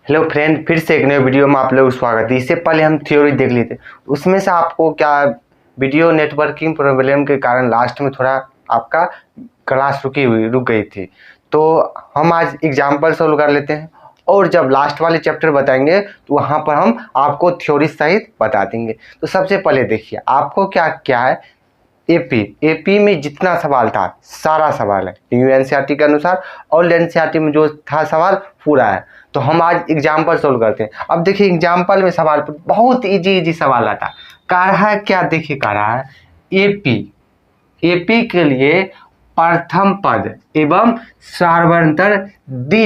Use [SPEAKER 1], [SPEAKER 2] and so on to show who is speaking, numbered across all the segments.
[SPEAKER 1] Hello friend, फिर से एक नए वीडियो में आप लोग स्वागत है। इससे पहले हम थ्योरी देख लिए थे, उसमें से आपको क्या वीडियो नेटवर्किंग प्रॉब्लम के कारण लास्ट में थोड़ा आपका क्लास रुक गई थी। तो हम आज एग्जाम्पल सॉल्व कर लेते हैं और जब लास्ट वाले चैप्टर बताएंगे तो वहाँ पर हम आपको थ्योरी सहित बता देंगे। तो सबसे पहले देखिए आपको क्या क्या है। एपी में जितना सवाल था सारा सवाल है न्यू एनसीईआरटी के अनुसार, और एनसीईआरटी में जो था सवाल पूरा है। तो हम आज एग्जाम्पल सोल्व करते हैं। अब देखिए एग्जाम्पल में सवाल पर बहुत इजी सवाल आता कह रहा है क्या, देखिए कह रहा है एपी के लिए प्रथम पद एवं सार्वंतर डी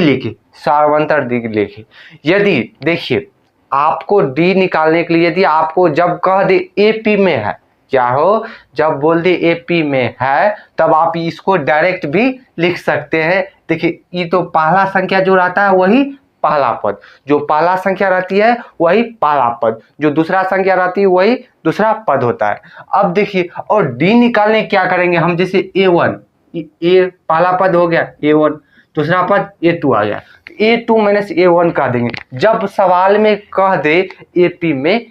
[SPEAKER 1] लिखे। यदि देखिए आपको डी निकालने के लिए यदि आपको जब कह दे एपी में है, क्या हो जब बोल दे एपी में है तब आप इसको डायरेक्ट भी लिख सकते हैं। देखिए ये तो पहला संख्या जो रहता है वही पहला पद, जो पहला संख्या रहती है वही पहला पद, जो दूसरा संख्या रहती है वही दूसरा पद होता है। अब देखिए और डी निकालने क्या करेंगे हम, जैसे A1 ए पहला पद हो गया A1, दूसरा पद A2 आ गया, A2 माइनस A1 कह देंगे। जब सवाल में कह दे एपी में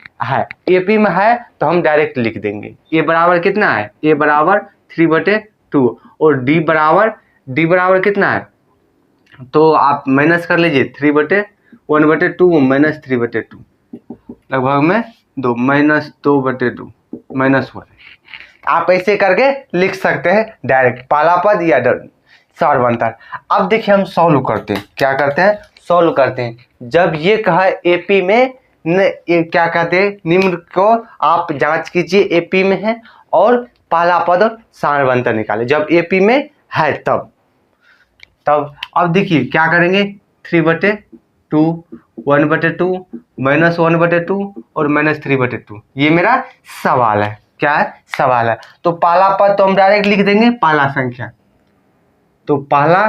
[SPEAKER 1] है तो हम डायरेक्ट लिख देंगे। ए बराबर कितना है, ए बराबर 3/2 और डी बराबर कितना है, तो आप माइनस कर लीजिए 3/1/2 माइनस 3/2 लगभग में 2 माइनस 2/2 माइनस 1। आप ऐसे करके लिख सकते हैं डायरेक्ट पहला पद या सार्वंतर। अब देखिए हम सॉल्व करते हैं, क्या करते हैं सॉल्व करते हैं। जब ये कहा एपी में क्या कहते हैं, निम्न को आप जांच कीजिए एपी में है और पहला पद और सार्वंतर निकाले जब एपी में है तब। अब देखिए क्या करेंगे 3/2 1/2 माइनस 1/2 और माइनस 3/2। ये मेरा सवाल है, क्या है सवाल है। तो पहला पद तो हम डायरेक्ट लिख देंगे पहला संख्या, तो पहला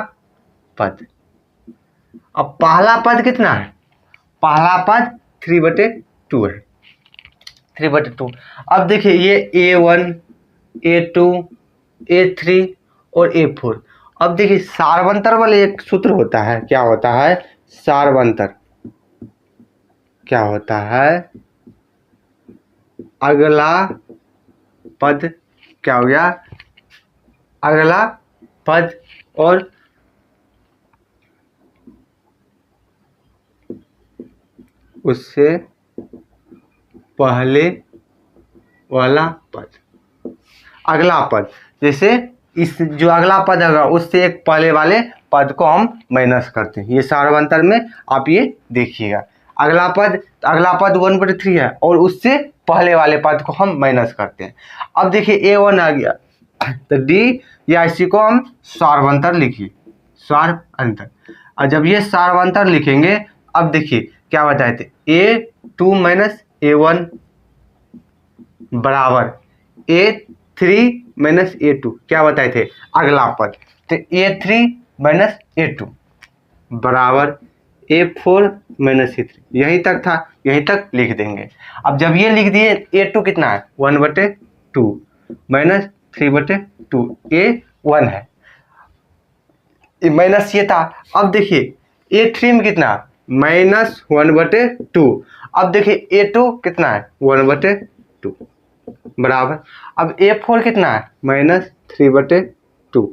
[SPEAKER 1] पद। अब पहला पद कितना है, पहला पद 3/2 है, 3/2। अब देखिए ये A1 A2 A3 और A4। अब देखिए सार्वंतर वाले एक सूत्र होता है, क्या होता है सार्वंतर, क्या होता है अगला पद, क्या हो गया अगला पद और उससे पहले वाला पद, अगला पद। जैसे इस जो अगला पद होगा उससे एक पहले वाले पद को हम माइनस करते हैं। ये सार्वंतर में आप ये देखिएगा अगला पद 1/3 है और उससे पहले वाले पद को हम माइनस करते हैं। अब देखिए A1 आ गया तो डी या इसी को हम सार्वंतर लिखिए, सार्वंतर। और जब ये सार्वंतर लिखेंगे अब देखिए क्या बताए थे A2 माइनस A1 बराबर A3 माइनस A2, क्या बताए थे अगला पद। तो A3 माइनस A2 बराबर A4 माइनस A3, यहीं तक था, यहीं तक लिख देंगे। अब जब ये लिख दिए A2 कितना है 1/2 माइनस 3/2, A1 है माइनस ये था। अब देखिए A3 में कितना माइनस 1/2। अब देखिए A2 कितना है 1/2 बराबर। अब A4 कितना है माइनस 3/2,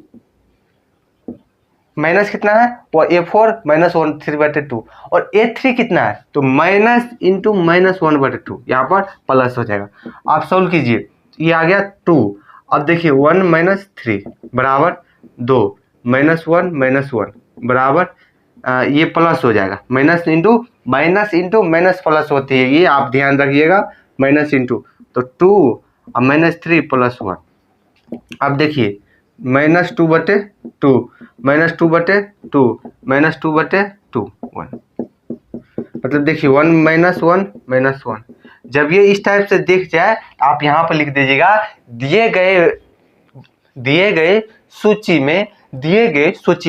[SPEAKER 1] माइनस कितना है वो A4 माइनस 3/2 और A3 कितना है तो माइनस इंटू माइनस 1/2, यहाँ पर प्लस हो जाएगा। आप सॉल्व कीजिए, ये आ गया 2। अब देखिए 1 माइनस 3 बराबर 2 माइनस 1 बराबर ये प्लस हो जाएगा, माइनस इंटू माइनस प्लस होती है, ये आप ध्यान रखिएगा, माइनस इंटू तो 2 और माइनस 3 प्लस 1। अब देखिए माइनस 2/2 माइनस 2/2 माइनस 2/2 1, मतलब देखिए 1 माइनस 1। जब ये इस टाइप से दिख जाए आप यहाँ पर लिख दीजिएगा दिए गए सूची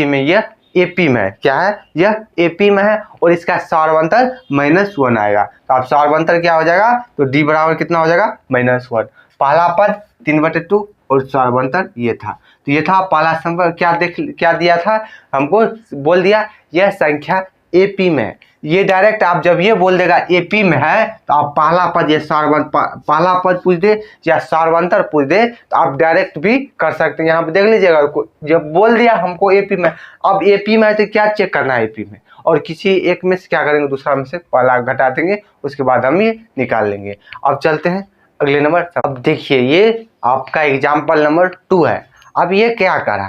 [SPEAKER 1] में यह एपी में है, क्या है यह एपी में है और इसका सार्वंतर -1 आएगा। तो आप सार्वंतर क्या हो जाएगा तो डी बराबर कितना हो जाएगा -1। पहला पद 3/2 और सार्वंतर ये था। तो ये था पहला संख्या, क्या दिया था हमको, बोल दिया यह संख्या एपी में है। ये डायरेक्ट आप जब ये बोल देगा एपी में है तो आप पहला पद या पहला पद पूछ दे या सार्वंतर पूछ दे तो आप डायरेक्ट भी कर सकते हैं। यहाँ पे देख लीजिएगा, जब बोल दिया हमको एपी में, अब एपी में है तो क्या चेक करना है एपी में, और किसी एक में से क्या करेंगे, दूसरा में से पहला घटा देंगे, उसके बाद हम ये निकाल लेंगे। अब चलते हैं अगले नंबर। अब देखिए ये आपका एग्जाम्पल नंबर 2 है। अब ये क्या कर रहा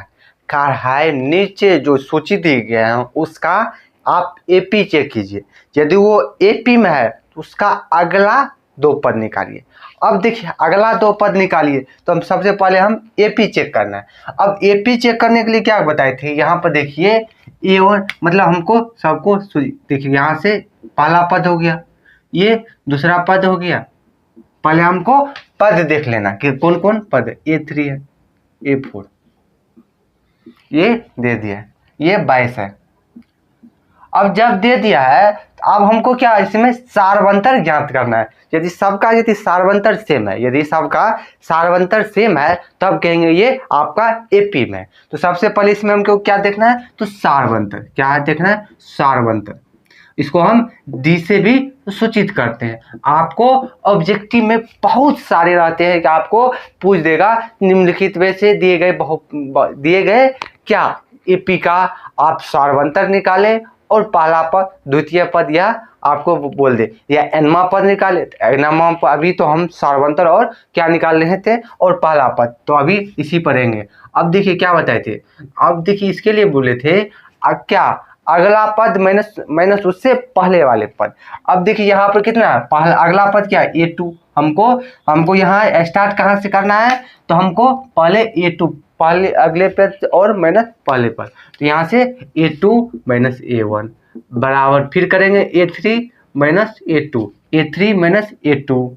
[SPEAKER 1] है, नीचे जो सूची दी गया है उसका आप एपी चेक कीजिए, यदि वो एपी में है तो उसका अगला 2 पद निकालिए। अब देखिए अगला 2 पद निकालिए तो हम सबसे पहले हम एपी चेक करना है। अब एपी चेक करने के लिए क्या बताए थे, यहाँ पर देखिए A1 मतलब हमको सबको देखिए यहाँ से पहला पद हो गया, ये दूसरा पद हो गया। पहले हमको पद देख लेना कि कौन कौन पद है, A3 है, A4 ये दे दिया, ये 22 है। अब जब दे दिया है तो अब हमको क्या इसमें सार्वंतर ज्ञात करना है। यदि सबका यदि सार्वंतर सेम है, यदि सबका सार्वंतर सेम है तब कहेंगे ये आपका एपी में। तो सबसे पहले इसमें हमको क्या देखना है, तो सार्वंतर क्या है देखना है, सार्वंतर। इसको हम डी से भी सूचित करते हैं। आपको ऑब्जेक्टिव में बहुत सारे रहते हैं कि आपको पूछ देगा निम्नलिखित में से दिए गए क्या एपी का आप सार्वंतर निकालें और पहला पद द्वितीय पद या आपको बोल दे या एनमा पद निकाले। एनमा अभी तो हम सार्वंतर और क्या निकाल रहे थे और पहला पद, तो अभी इसी पर रहेंगे। अब देखिए क्या बताए थे, अब देखिए इसके लिए बोले थे क्या अगला पद माइनस उससे पहले वाले पद। अब देखिए यहाँ पर कितना है, पहला अगला पद क्या है A2। हमको यहाँ स्टार्ट कहाँ से करना है, तो हमको पहले A2 पहले अगले पद और माइनस पहले पद, तो यहाँ से A2 माइनस A1 बराबर फिर करेंगे A3 minus A2, A3 minus A2,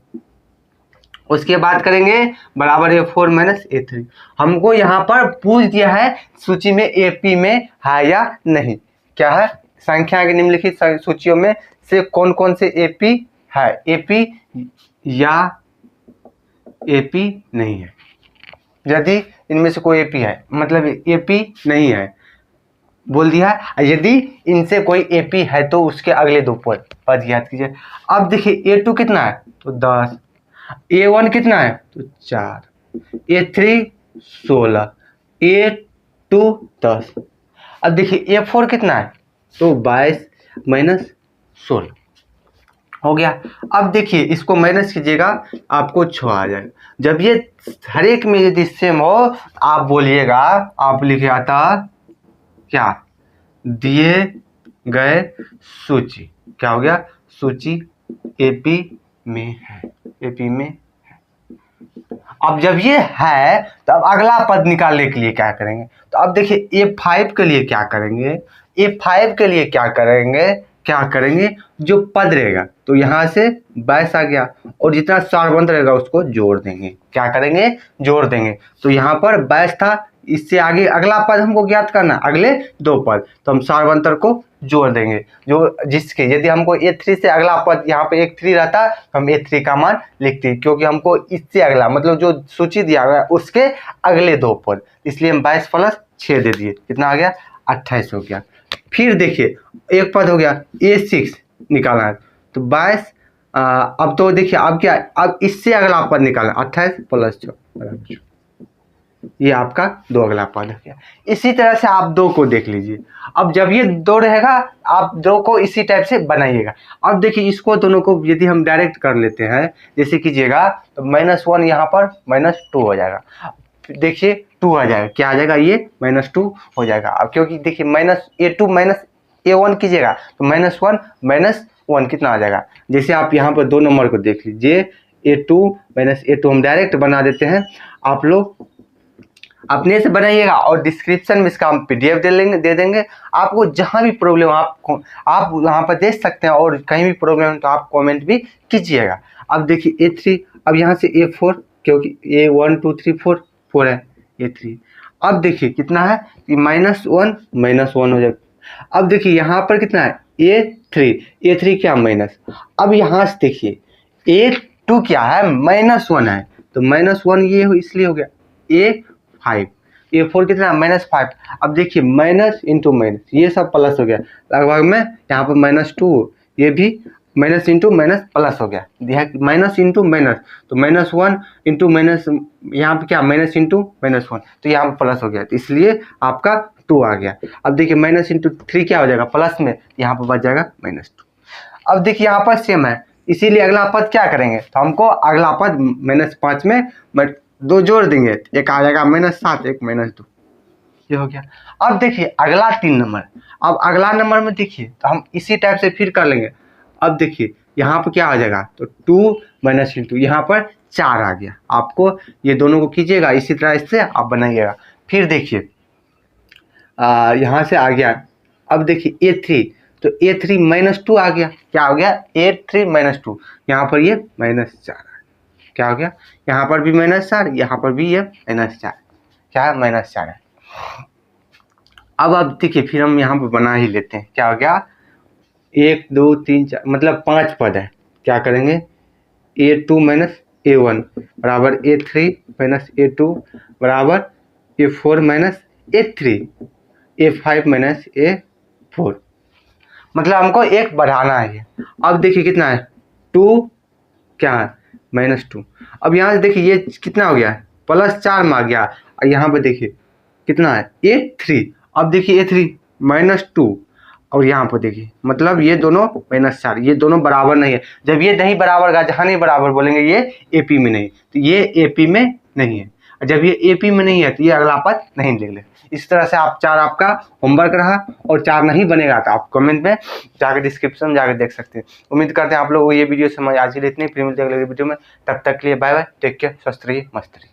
[SPEAKER 1] उसके बाद करेंगे बराबर A4 माइनस A3। हमको यहाँ पर पूछ दिया है सूची में एपी में है या नहीं, क्या है संख्या के निम्नलिखित सूचियों में से कौन कौन से एपी है, एपी या एपी नहीं है। यदि इनमें से कोई एपी है मतलब एपी नहीं है बोल दिया है, यदि इनसे कोई एपी है तो उसके अगले 2 पद याद कीजिए। अब देखिए A2 कितना है तो 10, A1 कितना है तो 4, A3 16, A2 10। अब देखिए A4 कितना है तो 22 माइनस 16 हो गया। अब देखिए इसको माइनस कीजिएगा आपको 6 आ जाएगा। जब ये हर एक में यदि सेम हो आप बोलिएगा, आप लिखे आता क्या दिए गए सूची, क्या हो गया सूची एपी में है, एपी में है। अब जब ये है तो अब अगला पद निकालने के लिए क्या करेंगे, तो अब देखिए A5 के लिए क्या करेंगे, A5 के लिए क्या करेंगे जो पद रहेगा तो यहाँ से 22 आ गया और जितना सार्वंतर रहेगा उसको जोड़ देंगे, क्या करेंगे जोड़ देंगे। तो यहाँ पर 22 था, इससे आगे अगला पद हमको ज्ञात करना, अगले 2 पद, तो हम सार्वंतर को जोड़ देंगे जो जिसके यदि हमको A3 से अगला पद यहाँ पे A3 रहता तो हम A3 का मान लिखते, क्योंकि हमको इससे अगला मतलब जो सूची दिया हुआ है उसके अगले 2 पद, इसलिए हम 22 प्लस 6 दे दिए, कितना आ गया 28 हो गया। फिर देखिए एक पद हो गया A6 निकालना है तो 22, अब तो देखिए अब क्या, अब इससे अगला पद निकालना 28 प्लस 6, ये आपका 2 अगला पद हो गया। इसी तरह से आप 2 को देख लीजिए। अब जब ये 2 रहेगा आप 2 को इसी टाइप से बनाइएगा। अब देखिए इसको दोनों को यदि हम डायरेक्ट कर लेते हैं जैसे कीजिएगा तो -1 यहाँ पर -2 हो जाएगा, देखिए 2 आ जाएगा, क्या आ जाएगा ये -2 हो जाएगा। अब क्योंकि देखिए -A2 माइनस A1 कीजिएगा तो -1 कितना आ जाएगा। जैसे आप यहाँ पर 2 नंबर को देख लीजिए A2 माइनस A2 हम डायरेक्ट बना देते हैं, आप लोग अपने से बनाइएगा और डिस्क्रिप्शन में इसका हम PDF दे देंगे। आपको जहाँ भी प्रॉब्लम आप वहाँ पर देख सकते हैं और कहीं भी प्रॉब्लम तो आप कमेंट भी कीजिएगा। अब देखिए A3, अब यहाँ से A4 क्योंकि A1 2 3 4 है A3। अब देखिए कितना है कि -1 हो जाएगा। अब देखिए यहाँ पर कितना है A3 क्या माइनस। अब यहाँ से देखिए A2 क्या है -1 है तो -1 ये हो इसलिए हो गया A5, A4 कितना -5। अब देखिए माइनस इंटू माइनस, ये सब प्लस हो गया लगभग में, यहाँ पर -2, ये भी माइनस इंटू माइनस प्लस हो गया, माइनस इंटू माइनस, तो -1 इंटू माइनस, यहाँ पे क्या माइनस इंटू -1, तो यहाँ पर प्लस हो गया, तो इसलिए आपका 2 आ गया। अब देखिए माइनस इंटू 3 क्या हो जाएगा प्लस में, यहाँ पर बच जाएगा -2। अब देखिए यहाँ पर सेम है, इसीलिए अगला पद क्या करेंगे, तो हमको अगला पद -5 में 2 जोड़ देंगे, एक आ जाएगा -7, एक -2, ये हो गया। अब देखिए अगला 3 नंबर, अब अगला नंबर में देखिए तो हम इसी टाइप से फिर कर लेंगे। अब देखिए यहाँ पर क्या आ जाएगा, तो 2 माइनस इंटू, यहाँ पर 4 आ गया। आपको ये दोनों को कीजिएगा इसी तरह, इससे आप बनाइएगा। फिर देखिए यहाँ से आ गया, अब देखिए A3, तो A3 -2 आ गया, क्या हो गया A3 -2, यहाँ पर ये -4, क्या हो गया, यहाँ पर भी -4, यहाँ पर भी ये -4, क्या है -4 है। अब देखिए फिर हम यहाँ पर बना ही लेते हैं, क्या हो गया 1 2 3 4, मतलब 5 पद है। क्या करेंगे, A2 माइनस A1 बराबर A3 माइनस A2 बराबर A4 minus A3, A5 minus A4, मतलब हमको एक बढ़ाना है। अब देखिए कितना है 2, क्या है -2। अब यहाँ से देखिए ये कितना हो गया +4 में आ गया, और यहाँ पे देखिए कितना है A3। अब देखिए A3 -2, और यहाँ पर देखिए मतलब ये दोनों -4, ये दोनों बराबर नहीं है। जब ये नहीं बराबर का, जहाँ नहीं बराबर बोलेंगे ये AP में नहीं, तो ये AP में नहीं है। जब ये AP में नहीं है तो ये अगला पद नहीं लिख ले। इस तरह से आप 4 आपका होमवर्क रहा, और 4 नहीं बनेगा तो आप कमेंट में जाकर डिस्क्रिप्शन जाकर देख सकते हैं। उम्मीद करते हैं आप लोगों को ये वीडियो समझ आज के लिए इतनी, फिर मिलते हैं अगले वीडियो में। तब तक के लिए बाय बाय, टेक केयर, स्वस्थ रहिए, मस्त रहिए।